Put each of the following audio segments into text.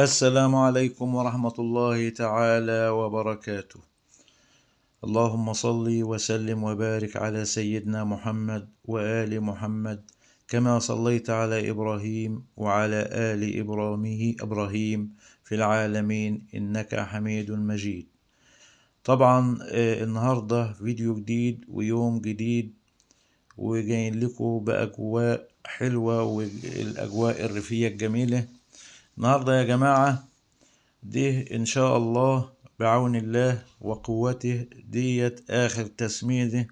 السلام عليكم ورحمة الله تعالى وبركاته. اللهم صل وسلم وبارك على سيدنا محمد وآل محمد كما صليت على إبراهيم وعلى آل إبراهيم في العالمين إنك حميد مجيد. طبعا النهاردة فيديو جديد ويوم جديد وجايين لكم بأجواء حلوة والأجواء الريفية الجميلة. النهاردة يا جماعة دي إن شاء الله بعون الله وقوته ديت آخر تسميدة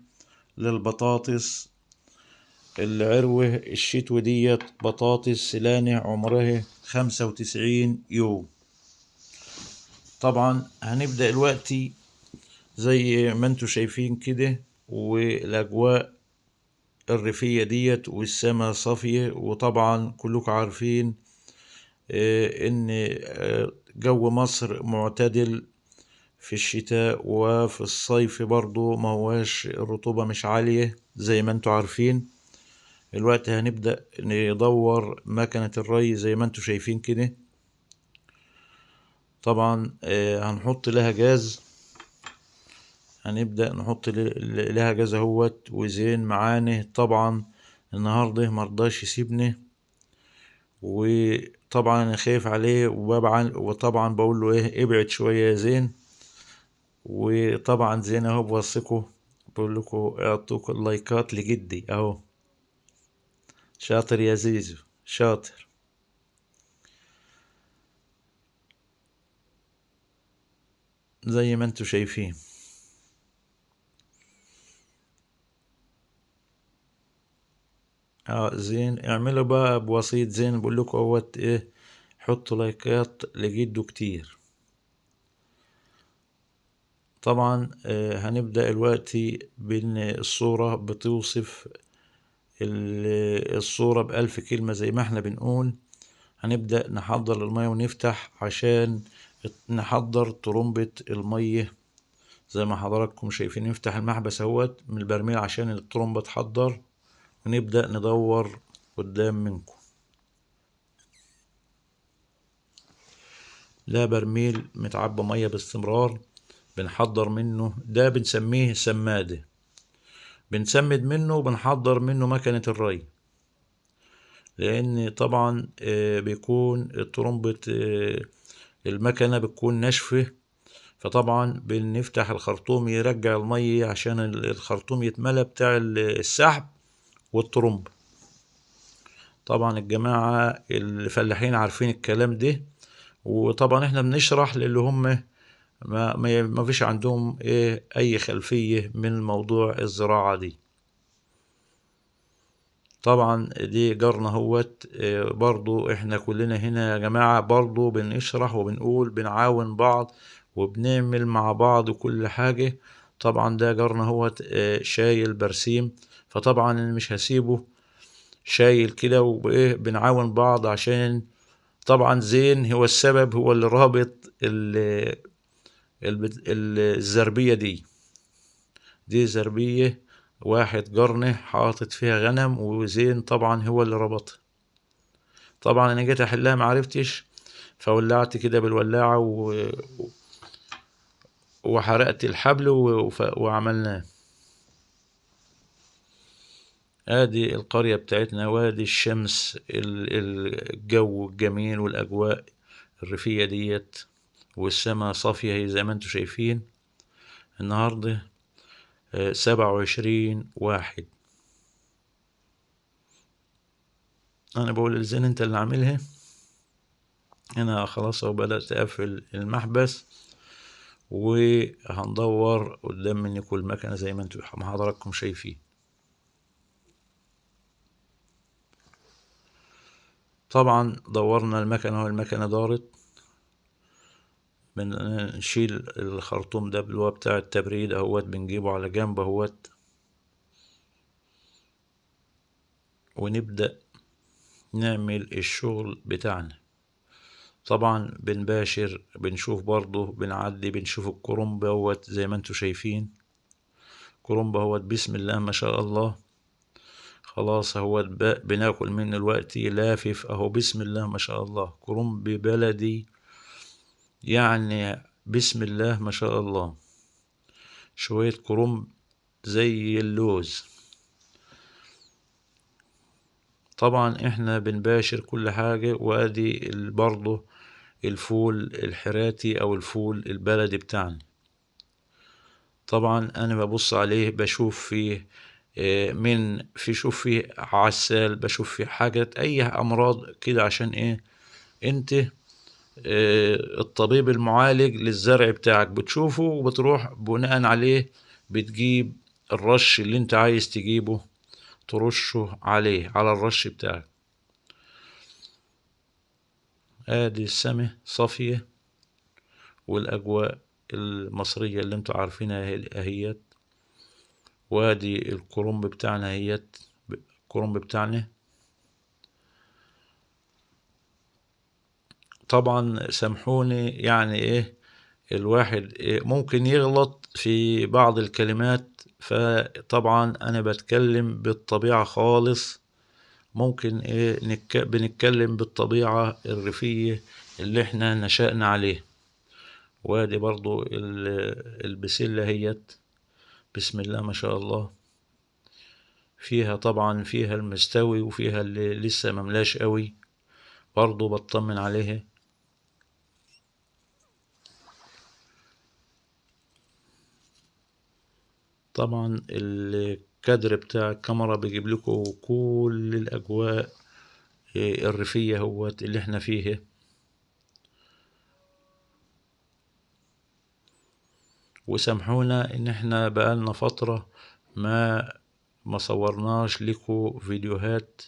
للبطاطس العروة الشتوى ديت بطاطس سلانة عمرها 95 يوم. طبعا هنبدأ دلوقتي زي ما انتوا شايفين كده، والأجواء الريفية ديت والسماء صافية، وطبعا كلكم عارفين ان جو مصر معتدل في الشتاء وفي الصيف برضو ما هواش الرطوبة مش عالية زي ما انتوا عارفين. الوقت هنبدأ ندور مكنة الري زي ما انتوا شايفين كده. طبعا هنحط لها جاز، هنبدأ نحط لها جاز اهوت وزين معانا. طبعا النهاردة مرضاش يسيبني، وطبعا انا خايف عليه وطبعا بقول له ايه ابعد شويه يا زين. وطبعا زين اهو بوثقه، بقول لكم اعطوك اللايكات لجدي اهو. شاطر يا زيزو شاطر. زي ما انتوا شايفين زين. اعملوا بقى بوسيط زين، بقول لكم اهوت ايه، حطوا لايكات لجده كتير. طبعا هنبدأ دلوقتي بان الصورة بتوصف الصورة بألف كلمة زي ما احنا بنقول. هنبدأ نحضر المية ونفتح عشان نحضر طرمبة المية زي ما حضراتكم شايفين. نفتح المحبس اهوت من البرميل عشان الطرمبة تحضر، ونبدأ ندور قدام منكم. ده برميل متعبى مية باستمرار بنحضر منه، ده بنسميه سمادة. بنسمد منه وبنحضر منه مكنة الري، لأن طبعا بيكون طرمبة المكنة بتكون ناشفة، فطبعا بنفتح الخرطوم يرجع المية عشان الخرطوم يتملى بتاع السحب والطرمب. طبعا الجماعة الفلاحين عارفين الكلام ده، وطبعا احنا بنشرح للي هم ما فيش عندهم ايه اي خلفية من موضوع الزراعة دي. طبعا دي جارنا هوت برضو احنا كلنا هنا يا جماعة برضو بنشرح وبنقول بنعاون بعض وبنعمل مع بعض كل حاجة. طبعا ده جارنا هوت شايل برسيم، فطبعا انا مش هسيبه شايل كده، وبايه بنعاون بعض عشان طبعا زين هو السبب، هو اللي رابط الزربية دي زربية واحد جارنا حاطط فيها غنم، وزين طبعا هو اللي ربطها. طبعا انا جيت احلها معرفتش، فولعت كده بالولاعة وحرقت الحبل وعملناه. ادي القرية بتاعتنا، وادي الشمس الجو الجميل والاجواء الريفية ديت، والسماء صافية هي زي ما انتوا شايفين. النهاردة 27/1. انا بقول الزين انت اللي عاملها. انا خلاص اهو بدأت اقفل المحبس، وهندور قدام مني كل مكنة زي ما انتوا حضراتكم شايفين. طبعا دورنا المكنة والمكنة دارت. بنشيل الخرطوم ده اللي هو بتاع التبريد اهوت، بنجيبه على جنب اهوت، ونبدأ نعمل الشغل بتاعنا. طبعا بنباشر بنشوف برضه بنعدي بنشوف الكرنب اهوت زي ما انتوا شايفين. كرنب اهوت بسم الله ما شاء الله. خلاص اهوت بناكل منه دلوقتي لافف اهو بسم الله ما شاء الله. كرنب بلدي يعني بسم الله ما شاء الله، شوية كرنب زي اللوز. طبعا احنا بنباشر كل حاجة. وادي برضه الفول الحراتي او الفول البلدي بتاعنا. طبعا انا ببص عليه بشوف فيه شوف فيه عسال، بشوف فيه حاجة اي امراض كده. عشان ايه؟ انت الطبيب المعالج للزرع بتاعك بتشوفه وبتروح بناء عليه بتجيب الرش اللي انت عايز تجيبه ترشه عليه على الرش بتاعك. ادي السماء صافية والاجواء المصرية اللي انتوا عارفينها اهيت. وادي الكرنب بتاعنا اهيت، الكرنب بتاعنا. طبعا سامحوني يعني ايه، الواحد إيه ممكن يغلط في بعض الكلمات، فطبعا انا بتكلم بالطبيعة خالص. ممكن ايه بنتكلم بالطبيعة الريفية اللي احنا نشأنا عليه. وادي برضو البسلة هيت، بسم الله ما شاء الله. فيها طبعا فيها المستوي وفيها اللي لسه مملاش قوي، برضو بطمن عليها. طبعا الكادر بتاع الكاميرا بيجيب لكم كل الأجواء الريفية هوت اللي احنا فيه. وسامحونا ان احنا بقالنا فترة ما صورناش لكم فيديوهات.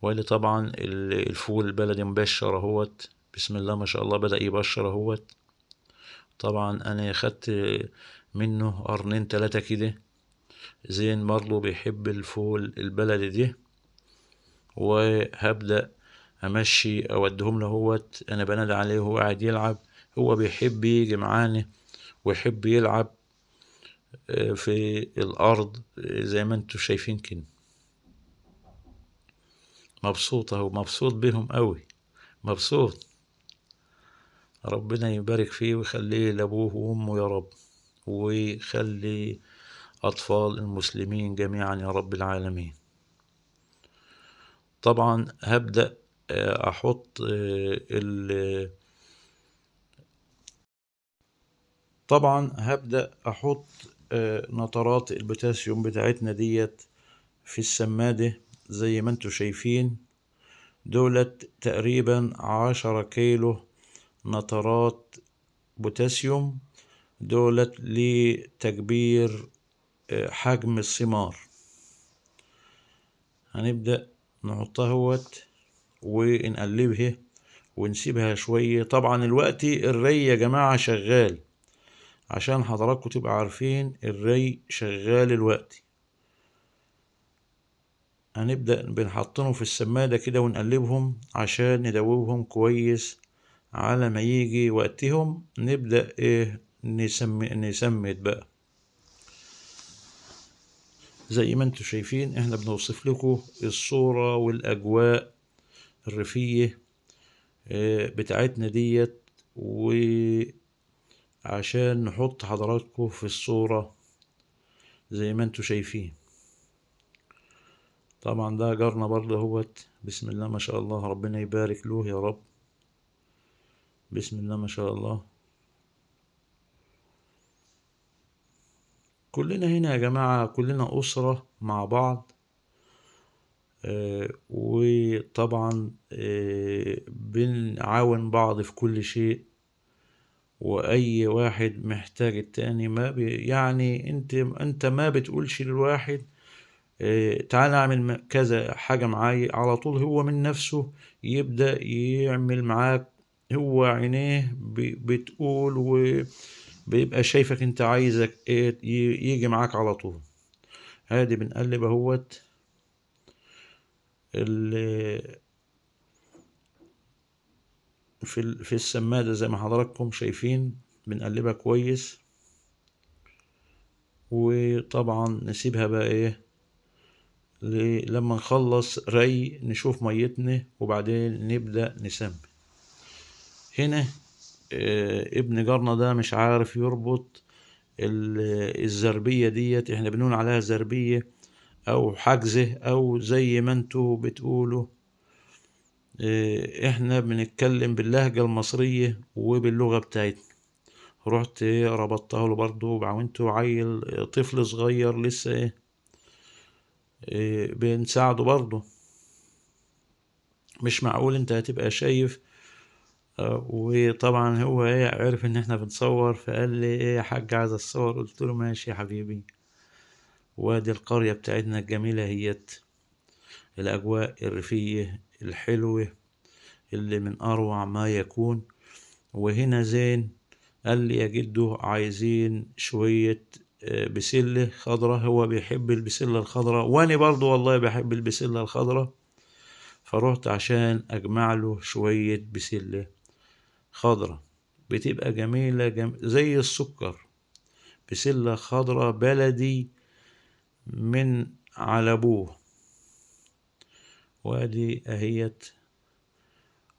واللي طبعا الفول البلدي مبشر اهوت، بسم الله ما شاء الله بدأ يبشر اهوت. طبعا انا خدت منه قرنين 3 كده. زين برضه بيحب الفول البلدي دي، وهبدأ امشي اوديهم له هوت. انا بنادي عليه وهو قاعد يلعب، هو بيحب يجي معانا ويحب يلعب في الارض زي ما انتوا شايفين كده. مبسوط اهو، مبسوط بهم قوي، مبسوط. ربنا يبارك فيه ويخليه لابوه وامه يا رب، ويخلي اطفال المسلمين جميعا يا رب العالمين. طبعا هبدأ احط طبعا هبدأ احط نترات البوتاسيوم بتاعتنا ديت في السمادة زي ما انتوا شايفين. دولت تقريبا 10 كيلو نترات بوتاسيوم، دولت لتكبير حجم الثمار. هنبدأ نحطها هوت ونقلبها ونسيبها شوية. طبعا الوقت الري يا جماعة شغال، عشان حضراتكم تبقى عارفين الري شغال الوقت. هنبدأ بنحطهم في السمادة كده ونقلبهم عشان ندوبهم كويس. على ما يجي وقتهم نبدأ ايه نسمد بقى. زي ما انتوا شايفين احنا بنوصف لكم الصورة والأجواء الريفية بتاعتنا ديت، وعشان نحط حضراتكم في الصورة زي ما انتوا شايفين. طبعا ده جارنا برضه اهوت، بسم الله ما شاء الله، ربنا يبارك له يا رب، بسم الله ما شاء الله. كلنا هنا يا جماعة، كلنا أسرة مع بعض. وطبعا بنعاون بعض في كل شيء، وأي واحد محتاج التاني. ما يعني انت ما بتقولش للواحد تعال اعمل كذا حاجة معايا، على طول هو من نفسه يبدأ يعمل معاك. هو عينيه بتقول، وبيبقى شايفك انت عايزك ايه يجي معاك على طول. هادي بنقلب اهوت في السمادة زي ما حضراتكم شايفين، بنقلبها كويس. وطبعا نسيبها بقى ايه لما نخلص ري نشوف ميتنا وبعدين نبدأ نسمي. هنا ابن جارنا ده مش عارف يربط الزربية ديت، احنا بنقول عليها زربية او حجزة او زي ما انتوا بتقولوا. احنا بنتكلم باللهجة المصرية وباللغة بتاعتنا. رحت ربطتها له برضه، وعاونته عيل طفل صغير لسه بنساعده برضه. مش معقول انت هتبقى شايف. وطبعا هو عرف ان احنا بنصور، فقال لي ايه يا حاج عايز اتصور، قلت له ماشي يا حبيبي. وادي القرية بتاعتنا الجميلة هيت، الاجواء الريفية الحلوة اللي من اروع ما يكون. وهنا زين قال لي يا جدو عايزين شوية بسلة خضرة. هو بيحب البسلة الخضرة وانا برضو والله بحب البسلة الخضرة. فروحت عشان اجمع له شوية بسلة خضرة، بتبقى جميلة زي السكر. بسلة خضرة بلدي من على ابوه. وادي اهيت،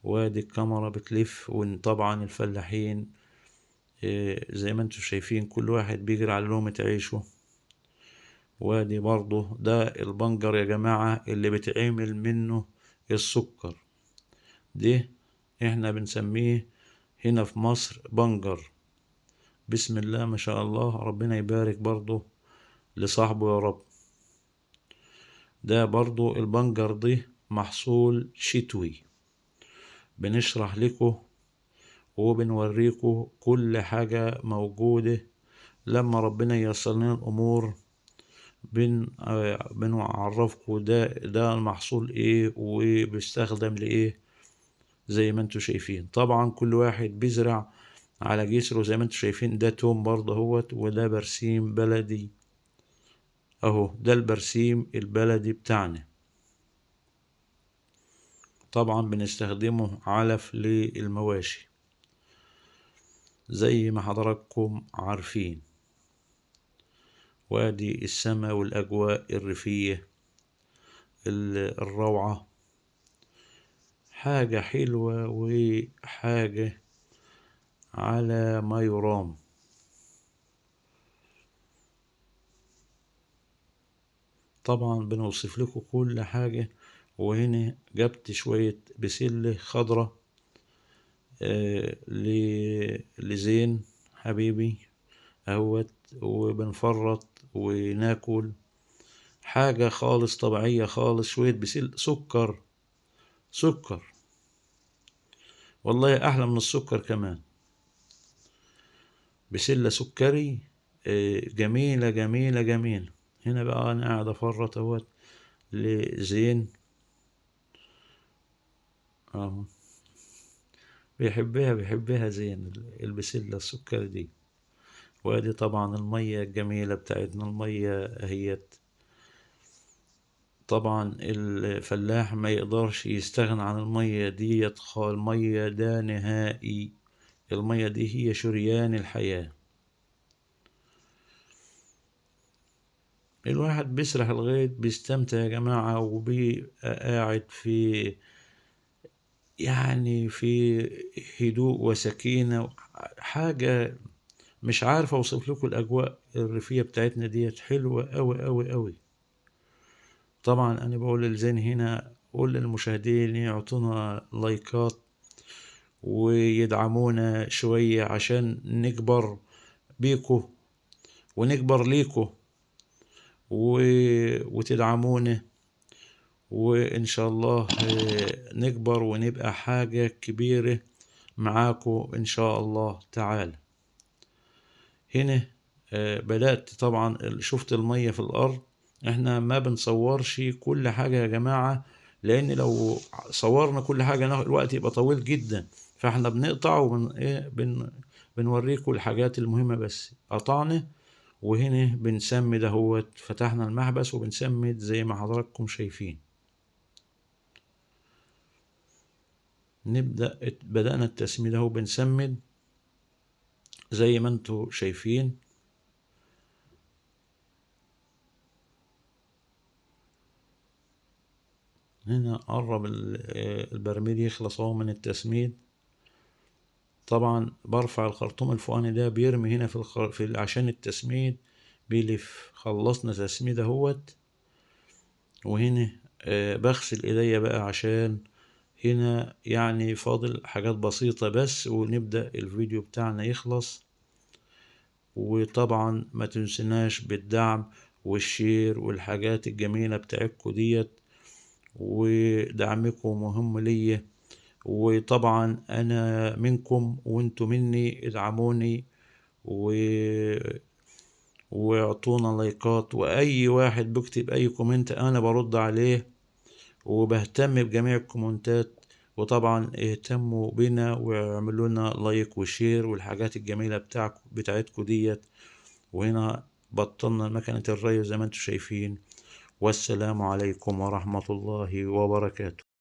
وادي الكاميرا بتلف. وطبعا الفلاحين زي ما انتم شايفين كل واحد بيجري على لقمة عيشه. وادي برضه ده البنجر يا جماعة اللي بتعمل منه السكر. ده احنا بنسميه هنا في مصر بنجر. بسم الله ما شاء الله، ربنا يبارك برضه لصاحبه يا رب. ده برضه البنجر ده محصول شتوي. بنشرح لكم وبنوريكم كل حاجة موجودة. لما ربنا ييسر لنا الأمور بنعرفكم ده المحصول ايه وبيستخدم لايه. زي ما انتوا شايفين طبعا كل واحد بيزرع على جسره. زي ما انتوا شايفين ده توم برضه اهوت، وده برسيم بلدي اهو. ده البرسيم البلدي بتاعنا. طبعا بنستخدمه علف للمواشي زي ما حضراتكم عارفين. وادي السماء والاجواء الريفية الروعة. حاجة حلوة وحاجة على ما يرام. طبعا بنوصف لكم كل حاجة. وهنا جبت شوية بسلة خضرة لزين حبيبي اهوت، وبنفرط وناكل. حاجة خالص طبيعية خالص. شوية بسل سكر، سكر والله أحلى من السكر كمان. بسلة سكري جميلة جميلة جميلة. هنا بقى أنا قاعد أفرط اهوت لزين اهو. بيحبها زين البسلة السكر دي. وادي طبعا المية الجميلة بتاعتنا. المية اهيت. طبعا الفلاح ما يقدرش يستغنى عن المية دي. المية ده نهائي. المية دي هي شريان الحياة. الواحد بيسرح الغيط بيستمتع يا جماعة، وبيبقى قاعد في يعني في هدوء وسكينة. حاجة مش عارف اوصف لكم. الاجواء الريفية بتاعتنا ديت حلوة اوي اوي اوي. طبعا انا بقول للزين هنا، قول للمشاهدين يعطونا لايكات ويدعمونا شوية عشان نكبر بيكو ونكبر ليكو و... وتدعمونا. وإن شاء الله نكبر ونبقى حاجة كبيرة معاكو إن شاء الله تعالى. هنا بدأت طبعا شفت المية في الأرض. احنا ما بنصورش كل حاجة يا جماعة، لأن لو صورنا كل حاجة الوقت يبقى طويل جدا. فاحنا بنقطع بنوريكم الحاجات المهمة بس. قطعنا وهنا بنسمد اهوت. فتحنا المحبس وبنسمد زي ما حضراتكم شايفين. بدأنا التسميد اهو بنسمد زي ما انتوا شايفين. هنا قرب البرميل يخلص اهو من التسميد. طبعا برفع الخرطوم الفوقاني ده بيرمي هنا عشان التسميد، بيلف. خلصنا تسميد اهوت. وهنا بغسل ايديا بقى، عشان هنا يعني فاضل حاجات بسيطة بس ونبدأ الفيديو بتاعنا يخلص. وطبعا ما تنسناش بالدعم والشير والحاجات الجميلة بتاعتكم ديت، ودعمكم مهم ليا. وطبعا انا منكم وانتم مني، ادعموني و... واعطونا لايكات، واي واحد بيكتب اي كومنت انا برد عليه وبهتم بجميع الكومنتات. وطبعا اهتموا بنا واعملوا لنا لايك وشير والحاجات الجميلة بتاعتكم ديت. وهنا بطلنا مكنة الري زي ما انتم شايفين. والسلام عليكم ورحمة الله وبركاته.